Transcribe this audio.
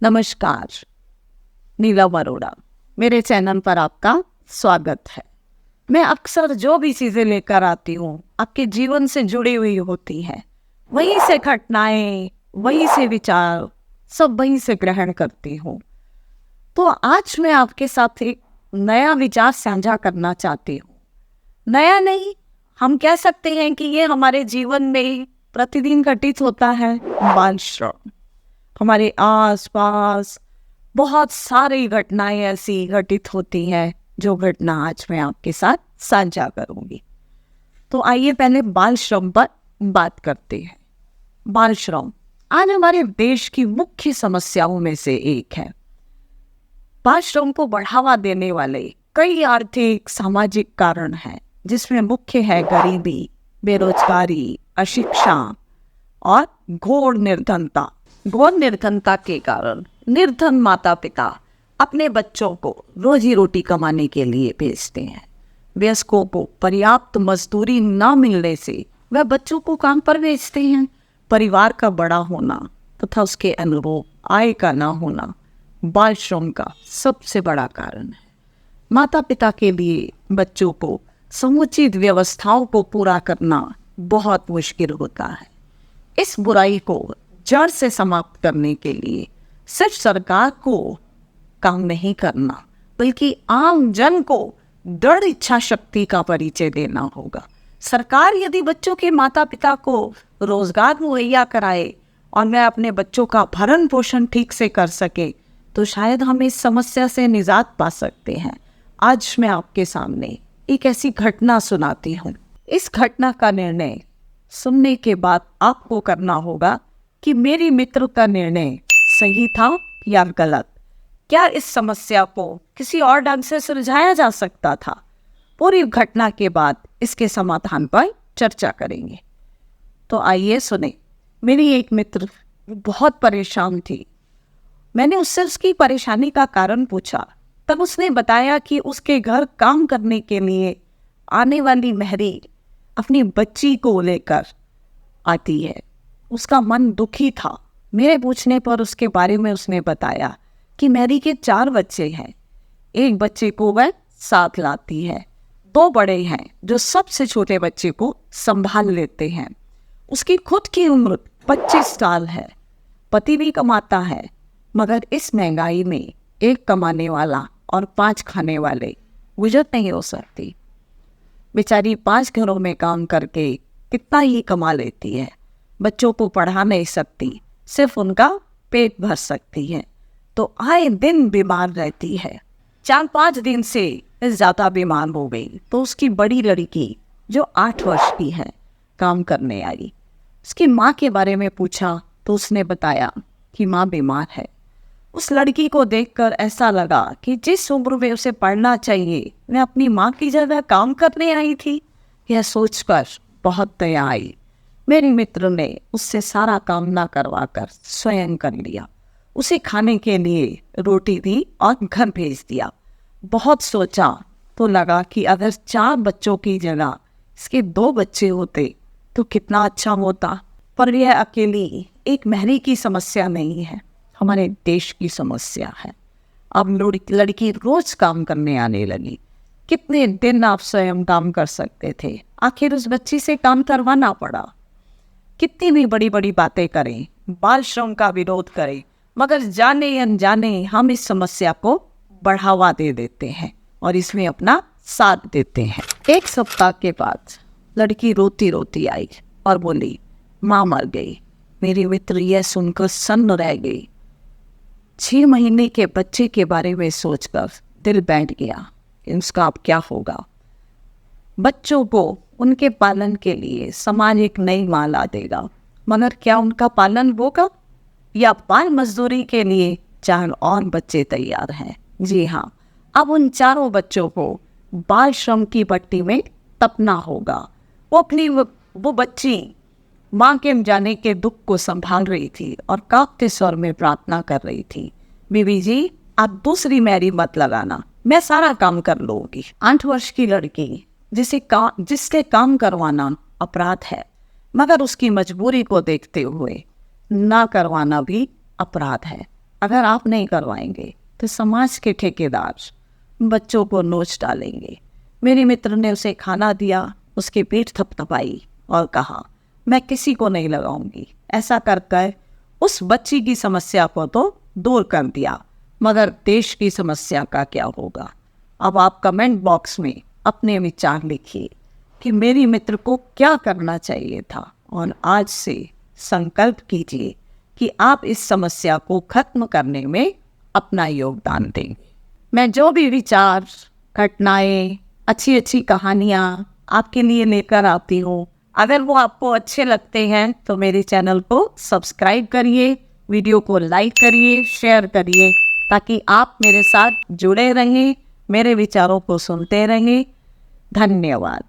नमस्कार, नीलम अरोड़ा। मेरे चैनल पर आपका स्वागत है। मैं अक्सर जो भी चीज़ें लेकर आती हूँ आपके जीवन से जुड़ी हुई होती हैं। वहीं से घटनाएं, वहीं से विचार, सब वहीं से ग्रहण करती हूँ। तो आज मैं आपके साथ एक नया विचार साझा करना चाहती हूँ। नया नहीं, हम कह सकते हैं कि ये हमारे जीवन में प्रतिदिन घटित होता है। बाल श्रम हमारे आसपास बहुत सारी घटनाएं ऐसी घटित होती हैं, जो घटना आज मैं आपके साथ साझा करूंगी। तो आइए पहले बाल श्रम पर बात करते हैं। बाल श्रम आज हमारे देश की मुख्य समस्याओं में से एक है। बाल श्रम को बढ़ावा देने वाले कई आर्थिक सामाजिक कारण हैं, जिसमें मुख्य है गरीबी, बेरोजगारी, अशिक्षा और घोर निर्धनता। घोर निर्धनता के कारण निर्धन माता पिता अपने बच्चों को रोजी रोटी कमाने के लिए भेजते हैं। वयस्कों को पर्याप्त मजदूरी न मिलने से वह बच्चों को काम पर भेजते हैं। परिवार का बड़ा होना तथा उसके अनुरूप आय का न होना बाल श्रम का सबसे बड़ा कारण है। माता पिता के लिए बच्चों को समुचित व्यवस्थाओं को पूरा करना बहुत मुश्किल होता है। इस बुराई को जड़ से समाप्त करने के लिए सिर्फ सरकार को काम नहीं करना, बल्कि आम जन को दृढ़ इच्छा शक्ति का परिचय देना होगा। सरकार यदि बच्चों के माता पिता को रोजगार मुहैया कराए और वह अपने बच्चों का भरण पोषण ठीक से कर सके, तो शायद हम इस समस्या से निजात पा सकते हैं। आज मैं आपके सामने एक ऐसी घटना सुनाती हूँ। इस घटना का निर्णय सुनने के बाद आपको करना होगा कि मेरी मित्र का निर्णय सही था या गलत। क्या इस समस्या को किसी और ढंग से सुलझाया जा सकता था? पूरी घटना के बाद इसके समाधान पर चर्चा करेंगे। तो आइए सुने। मेरी एक मित्र बहुत परेशान थी। मैंने उससे उसकी परेशानी का कारण पूछा। तब उसने बताया कि उसके घर काम करने के लिए आने वाली महरी अपनी बच्ची को लेकर आती है। उसका मन दुखी था। मेरे पूछने पर उसके बारे में उसने बताया कि मैरी के 4 बच्चे हैं। एक बच्चे को वह साथ लाती है। 2 बड़े हैं जो सबसे छोटे बच्चे को संभाल लेते हैं। उसकी खुद की उम्र 25 साल है। पति भी कमाता है, मगर इस महंगाई में एक कमाने वाला और 5 खाने वाले गुजर नहीं हो सकती। बेचारी 5 घरों में काम करके कितना ही कमा लेती है। बच्चों को पढ़ा नहीं सकती, सिर्फ उनका पेट भर सकती है। तो आए दिन बीमार रहती है। 4-5 दिन से ज़्यादा बीमार हो गई। तो उसकी बड़ी लड़की जो 8 वर्ष की है काम करने आई। उसकी माँ के बारे में पूछा तो उसने बताया कि माँ बीमार है। उस लड़की को देखकर ऐसा लगा कि जिस उम्र में उसे पढ़ना चाहिए वह अपनी माँ की जगह काम करने आई थी। यह सोचकर बहुत दया आई। मेरे मित्र ने उससे सारा काम ना करवाकर स्वयं कर लिया। उसे खाने के लिए रोटी दी और घर भेज दिया। बहुत सोचा तो लगा कि अगर 4 बच्चों की जगह इसके 2 बच्चे होते तो कितना अच्छा होता। पर यह अकेली एक महरी की समस्या नहीं है, हमारे देश की समस्या है। अब लड़की रोज काम करने आने लगी। कितने दिन आप स्वयं काम कर सकते थे? आखिर उस बच्ची से काम करवाना पड़ा। कितनी भी बड़ी बड़ी बातें करें, बाल श्रम का विरोध करें, मगर जाने अनजाने हम इस समस्या को बढ़ावा दे देते हैं और इसमें अपना साथ देते हैं। 1 सप्ताह के बाद लड़की रोती रोती आई और बोली, माँ मर गई। मेरी मित्र यह सुनकर सन्न रह गई। 6 महीने के बच्चे के बारे में सोचकर दिल बैठ गया कि उसका अब क्या होगा। बच्चों को उनके पालन के लिए समाज एक नई माँ ला देगा, मगर क्या उनका पालन होगा? या बाल मजदूरी के लिए 4 और बच्चे तैयार हैं? जी हाँ, अब उन 4 बच्चों को बाल श्रम की भट्टी में तपना होगा। वो बच्ची माँ के जाने के दुख को संभाल रही थी और कांपते स्वर में प्रार्थना कर रही थी, बीबी जी आप दूसरी मैरी मत लगाना, मैं सारा काम कर लूंगी। 8 वर्ष की लड़की जिसके काम करवाना अपराध है, मगर उसकी मजबूरी को देखते हुए ना करवाना भी अपराध है। अगर आप नहीं करवाएंगे तो समाज के ठेकेदार बच्चों को नोच डालेंगे। मेरी मित्र ने उसे खाना दिया, उसकी पीठ थपथपाई और कहा, मैं किसी को नहीं लगाऊंगी। ऐसा कर उस बच्ची की समस्या को तो दूर कर दिया, मगर देश की समस्या का क्या होगा? अब आप कमेंट बॉक्स में अपने विचार लिखिए कि मेरी मित्र को क्या करना चाहिए था, और आज से संकल्प कीजिए कि आप इस समस्या को खत्म करने में अपना योगदान देंगे। मैं जो भी विचार, घटनाएं, अच्छी अच्छी कहानियाँ आपके लिए लेकर आती हूँ, अगर वो आपको अच्छे लगते हैं तो मेरे चैनल को सब्सक्राइब करिए, वीडियो को लाइक करिए, शेयर करिए, ताकि आप मेरे साथ जुड़े रहें, मेरे विचारों को सुनते रहें। धन्यवाद।